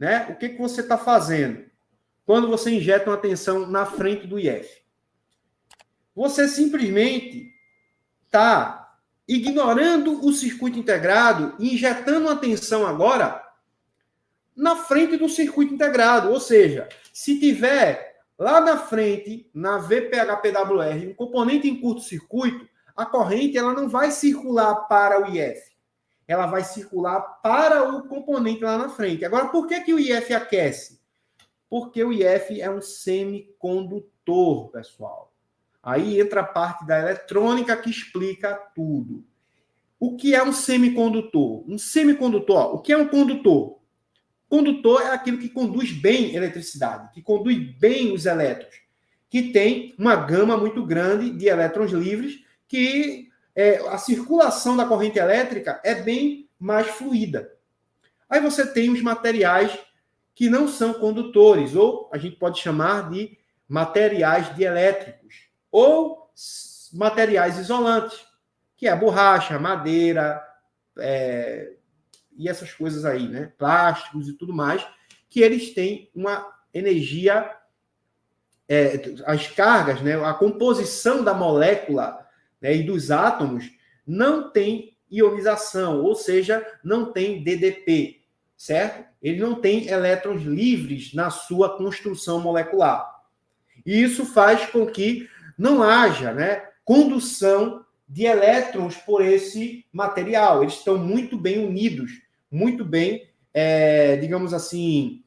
né? O que você está fazendo quando você injeta uma tensão na frente do IF? Você simplesmente está ignorando o circuito integrado e injetando uma tensão agora na frente do circuito integrado. Ou seja, se tiver lá na frente, na VPHPWR, um componente em curto-circuito, a corrente ela não vai circular para o IF. Ela vai circular para o componente lá na frente. Agora, por que o IF aquece? Porque o IF é um semicondutor, pessoal. Aí entra a parte da eletrônica que explica tudo. O que é um semicondutor? Um semicondutor, ó, o que é um condutor? Condutor é aquilo que conduz bem eletricidade, que conduz bem os elétrons, que tem uma gama muito grande de elétrons livres, que a circulação da corrente elétrica é bem mais fluida. Aí você tem os materiais que não são condutores, ou a gente pode chamar de materiais dielétricos, ou materiais isolantes, que é a borracha, a madeira, e essas coisas aí, né? Plásticos e tudo mais, que eles têm uma energia, as cargas, né? A composição da molécula, né? E dos átomos não tem ionização, ou seja, não tem DDP, certo? Ele não tem elétrons livres na sua construção molecular. E isso faz com que não haja, né, condução de elétrons por esse material. Eles estão muito bem unidos, muito bem, digamos assim,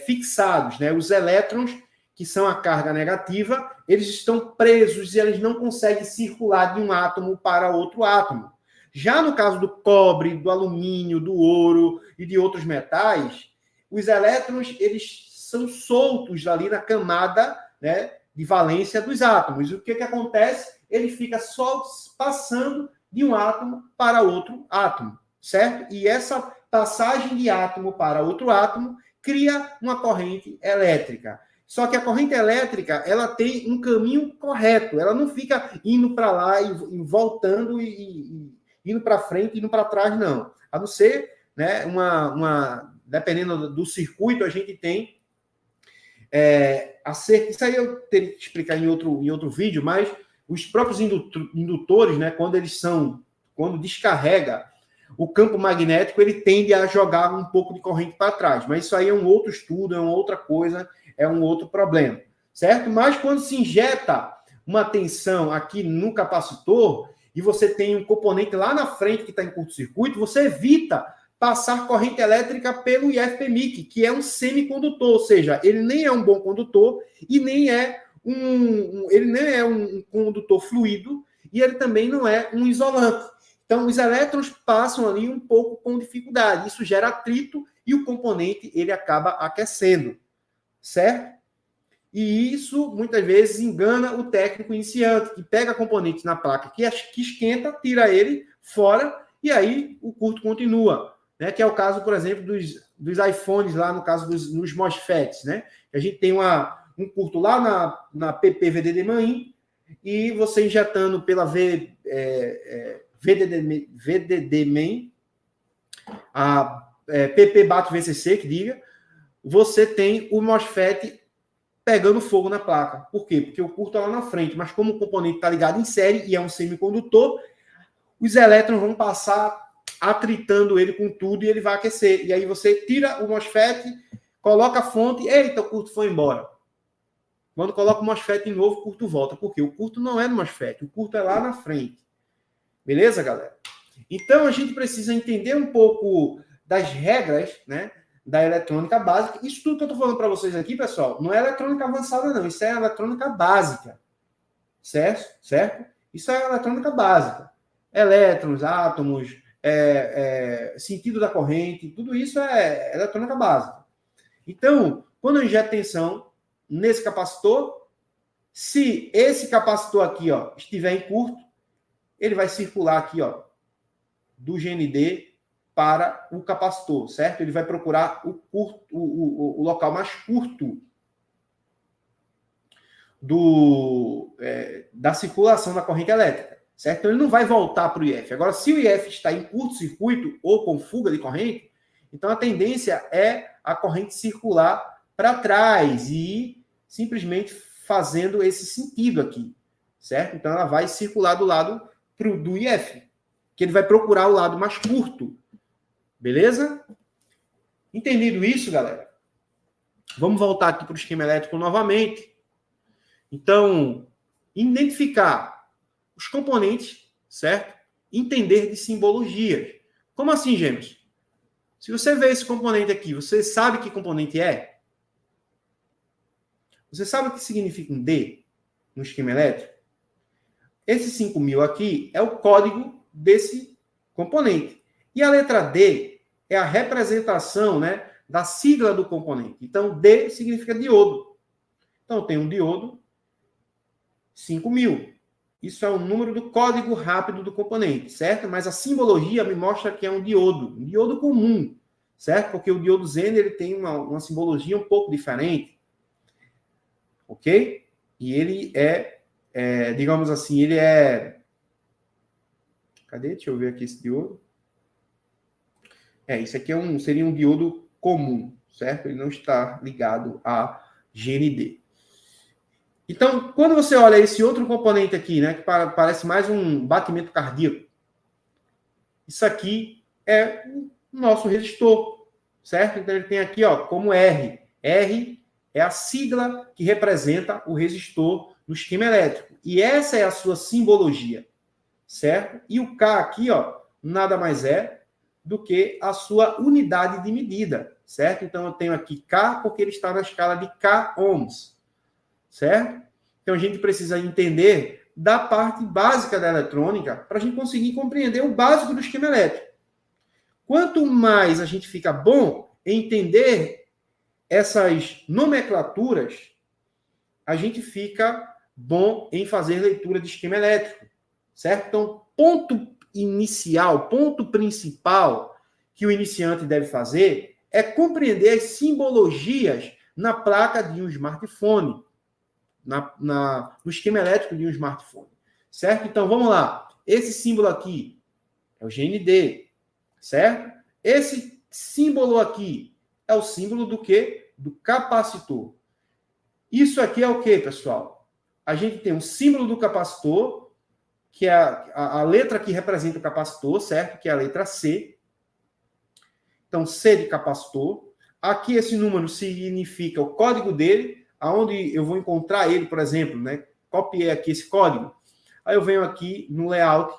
fixados, né? Os elétrons, que são a carga negativa, eles estão presos e eles não conseguem circular de um átomo para outro átomo. Já no caso do cobre, do alumínio, do ouro e de outros metais, os elétrons eles são soltos ali na camada, né, de valência dos átomos. E o que acontece? Ele fica só passando de um átomo para outro átomo, certo? E essa passagem de átomo para outro átomo cria uma corrente elétrica. Só que a corrente elétrica, ela tem um caminho correto. Ela não fica indo para lá e voltando e indo para frente e indo para trás, não. A não ser, né, dependendo do circuito, a gente tem isso aí eu teria que explicar em outro vídeo, mas os próprios indutores, né, quando descarrega o campo magnético, ele tende a jogar um pouco de corrente para trás. Mas isso aí é um outro estudo, é uma outra coisa, é um outro problema, certo? Mas quando se injeta uma tensão aqui no capacitor e você tem um componente lá na frente que está em curto-circuito, você evita passar corrente elétrica pelo IFPMIC, que é um semicondutor, ou seja, ele nem é um bom condutor e nem é um condutor fluido e ele também não é um isolante. Então, os elétrons passam ali um pouco com dificuldade. Isso gera atrito e o componente ele acaba aquecendo, certo? E isso, muitas vezes, engana o técnico iniciante, que pega componentes na placa que esquenta, tira ele fora e aí o curto continua. Né, que é o caso, por exemplo, dos iPhones, lá no caso nos MOSFETs, né? A gente tem um curto lá na PP VDD-MAN e você injetando pela VDD-MAN, a PP-BAT-VCC, que diga, você tem o MOSFET pegando fogo na placa. Por quê? Porque o curto é lá na frente, mas como o componente está ligado em série e é um semicondutor, os elétrons vão passar atritando ele com tudo e ele vai aquecer. E aí você tira o MOSFET, coloca a fonte, eita, o curto foi embora. Quando coloca o MOSFET de novo, o curto volta. Por quê? O curto não é no MOSFET, o curto é lá na frente. Beleza, galera? Então, a gente precisa entender um pouco das regras, né, da eletrônica básica. Isso tudo que eu estou falando para vocês aqui, pessoal, não é eletrônica avançada, não. Isso é eletrônica básica. Certo? Isso é eletrônica básica. Elétrons, átomos, sentido da corrente, tudo isso é eletrônica básica. Então, quando eu injeto tensão nesse capacitor, se esse capacitor aqui, ó, estiver em curto, ele vai circular aqui, ó, do GND para o capacitor, certo? Ele vai procurar o local mais curto da circulação da corrente elétrica, certo? Então, ele não vai voltar para o IF. Agora, se o IF está em curto-circuito ou com fuga de corrente, Então, a tendência é a corrente circular para trás e simplesmente fazendo esse sentido aqui, certo? Então, ela vai circular do lado do IF, que ele vai procurar o lado mais curto. Beleza? Entendido isso, galera? Vamos voltar aqui para o esquema elétrico novamente. Então, identificar os componentes, certo? Entender de simbologias. Como assim, gêmeos? Se você vê esse componente aqui, você sabe que componente é? Você sabe o que significa um D no esquema elétrico? Esse 5.000 aqui é o código desse componente. E a letra D é a representação, né, da sigla do componente. Então, D significa diodo. Então, eu tenho um diodo 5.000. Isso é o número do código rápido do componente, certo? Mas a simbologia me mostra que é um diodo comum, certo? Porque o diodo Zener ele tem uma simbologia um pouco diferente, ok? E ele digamos assim, ele é... Cadê? Deixa eu ver aqui esse diodo. Isso aqui seria um diodo comum, certo? Ele não está ligado a GND. Então, quando você olha esse outro componente aqui, né, que parece mais um batimento cardíaco, isso aqui é o nosso resistor, certo? Então, ele tem aqui, ó, como R. R é a sigla que representa o resistor no esquema elétrico. E essa é a sua simbologia, certo? E o K aqui, ó, nada mais é do que a sua unidade de medida, certo? Então, eu tenho aqui K porque ele está na escala de K ohms, certo? Então, a gente precisa entender da parte básica da eletrônica para a gente conseguir compreender o básico do esquema elétrico. Quanto mais a gente fica bom em entender essas nomenclaturas, a gente fica bom em fazer leitura de esquema elétrico, certo? Então, ponto inicial, ponto principal que o iniciante deve fazer é compreender as simbologias na placa de um smartphone, no esquema elétrico de um smartphone, certo? Então, vamos lá. Esse símbolo aqui é o GND, certo? Esse símbolo aqui é o símbolo do quê? Do capacitor. Isso aqui é o quê, pessoal? A gente tem um símbolo do capacitor, que é a letra que representa o capacitor, certo? Que é a letra C. Então, C de capacitor. Aqui, esse número significa o código dele, aonde eu vou encontrar ele, por exemplo, né? Copiei aqui esse código. Aí eu venho aqui no layout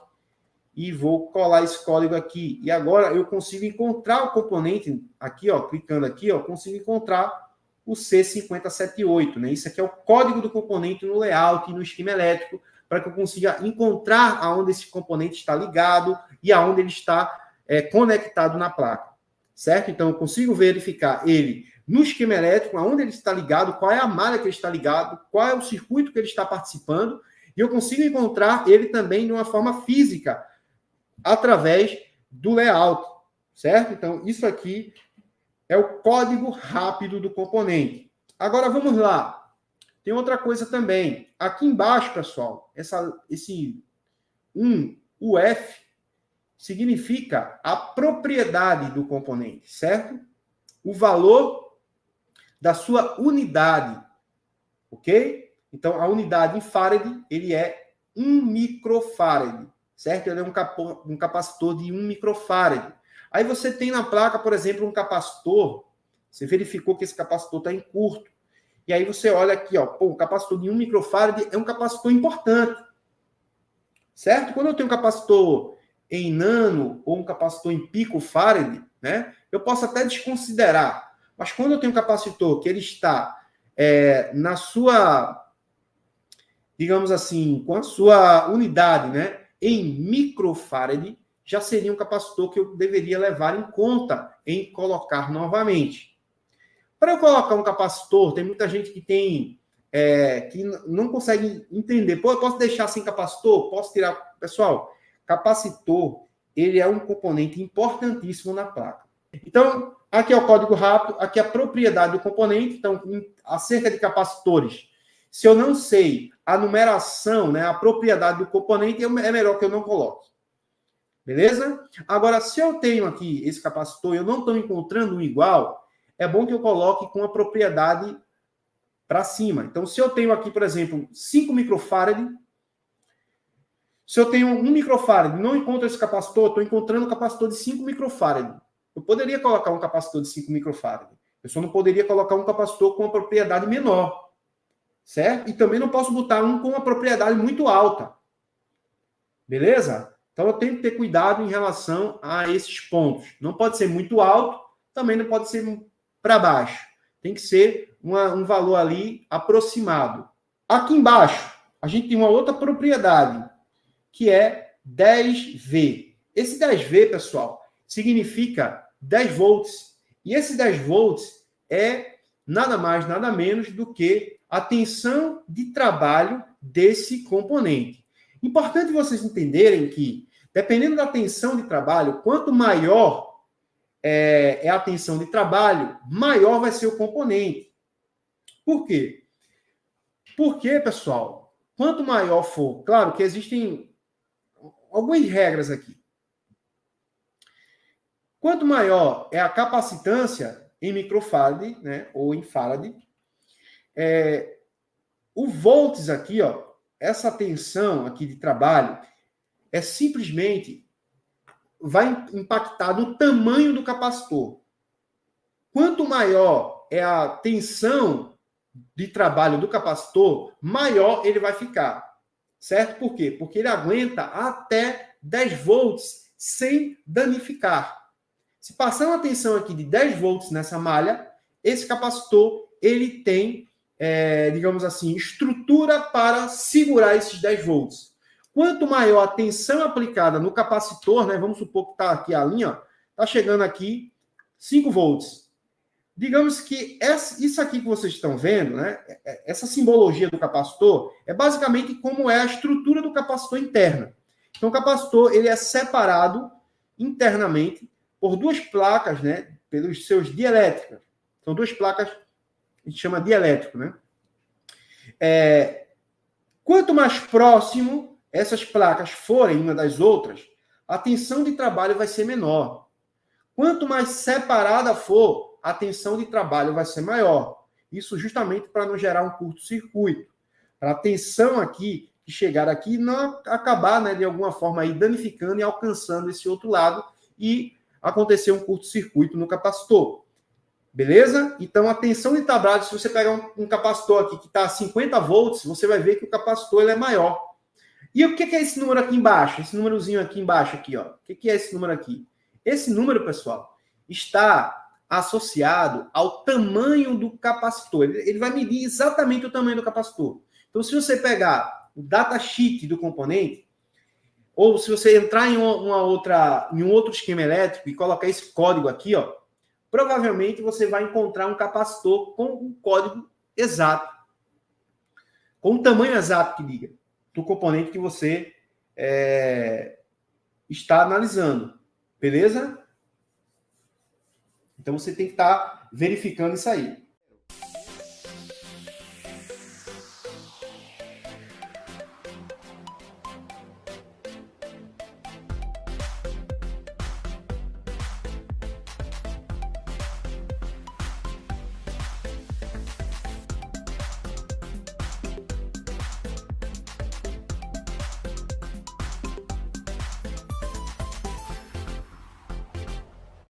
e vou colar esse código aqui. E agora eu consigo encontrar o componente aqui, ó, clicando aqui, ó, consigo encontrar o C5078, né? Isso aqui é o código do componente no layout e no esquema elétrico, para que eu consiga encontrar aonde esse componente está ligado e aonde ele está conectado na placa, certo? Então, eu consigo verificar ele no esquema elétrico, aonde ele está ligado, qual é a malha que ele está ligado, qual é o circuito que ele está participando, e eu consigo encontrar ele também de uma forma física, através do layout, certo? Então, isso aqui é o código rápido do componente. Agora, vamos lá. Tem outra coisa também. Aqui embaixo, pessoal, esse UF significa a propriedade do componente, certo? O valor da sua unidade, ok? Então, a unidade em farad, ele é 1 microfarad, certo? Ele é um capacitor de 1 microfarad. Aí você tem na placa, por exemplo, um capacitor, você verificou que esse capacitor está em curto. E aí você olha aqui, ó, o capacitor de 1 microfarad é um capacitor importante, certo? Quando eu tenho um capacitor em nano ou um capacitor em picofarad, né, eu posso até desconsiderar. Mas quando eu tenho um capacitor que ele está na sua, digamos assim, com a sua unidade, né, em microfarad, já seria um capacitor que eu deveria levar em conta em colocar novamente. Para eu colocar um capacitor, tem muita gente que que não consegue entender. Pô, eu posso deixar sem capacitor? Posso tirar? Pessoal, capacitor, ele é um componente importantíssimo na placa. Então, aqui é o código rápido, aqui é a propriedade do componente. Então, acerca de capacitores, se eu não sei a numeração, né, a propriedade do componente, é melhor que eu não coloque. Beleza? Agora, se eu tenho aqui esse capacitor e eu não estou encontrando um igual, é bom que eu coloque com a propriedade para cima. Então, se eu tenho aqui, por exemplo, 5 microfarad, se eu tenho 1 microfarad, não encontro esse capacitor, estou encontrando um capacitor de 5 microfarad. Eu poderia colocar um capacitor de 5 microfarad. Eu só não poderia colocar um capacitor com uma propriedade menor. Certo? E também não posso botar um com uma propriedade muito alta. Beleza? Então eu tenho que ter cuidado em relação a esses pontos. Não pode ser muito alto, também não pode ser para baixo. Tem que ser um valor ali aproximado. Aqui embaixo, a gente tem uma outra propriedade, que é 10V. Esse 10V, pessoal, significa 10 volts. E esse 10 volts é nada mais, nada menos do que a tensão de trabalho desse componente. Importante vocês entenderem que, dependendo da tensão de trabalho, quanto maior é a tensão de trabalho, maior vai ser o componente. Por quê? Porque, pessoal, quanto maior for, claro que existem algumas regras aqui. Quanto maior é a capacitância em microfarad, né, ou em farad, o volts aqui, ó, essa tensão aqui de trabalho, é simplesmente vai impactar no tamanho do capacitor. Quanto maior é a tensão de trabalho do capacitor, maior ele vai ficar. Certo? Por quê? Porque ele aguenta até 10 volts sem danificar. Se passar uma tensão aqui de 10 volts nessa malha, esse capacitor ele tem, digamos assim, estrutura para segurar esses 10 volts. Quanto maior a tensão aplicada no capacitor, né, vamos supor que está aqui a linha, está chegando aqui 5 volts. Digamos que isso aqui que vocês estão vendo, né, essa simbologia do capacitor, é basicamente como é a estrutura do capacitor interna. Então, o capacitor ele é separado internamente por duas placas, né, pelos seus dielétricos. São duas placas, a gente chama dielétrico, né? Quanto mais próximo essas placas forem uma das outras, a tensão de trabalho vai ser menor. Quanto mais separada for, a tensão de trabalho vai ser maior. Isso justamente para não gerar um curto-circuito. Para a tensão aqui, que chegar aqui, não acabar, né, de alguma forma aí danificando e alcançando esse outro lado e acontecer um curto-circuito no capacitor. Beleza? Então, a tensão de trabalho, se você pegar um capacitor aqui que está a 50 volts, você vai ver que o capacitor ele é maior. E o que é esse número aqui embaixo? Esse númerozinho aqui embaixo, aqui, ó. O que é esse número aqui? Esse número, pessoal, está associado ao tamanho do capacitor. Ele vai medir exatamente o tamanho do capacitor. Então, se você pegar o datasheet do componente, ou se você entrar em um outro esquema elétrico e colocar esse código aqui, ó, provavelmente você vai encontrar um capacitor com um código exato, com o tamanho exato que diga, do componente que você está analisando. Beleza? Então, você tem que estar verificando isso aí.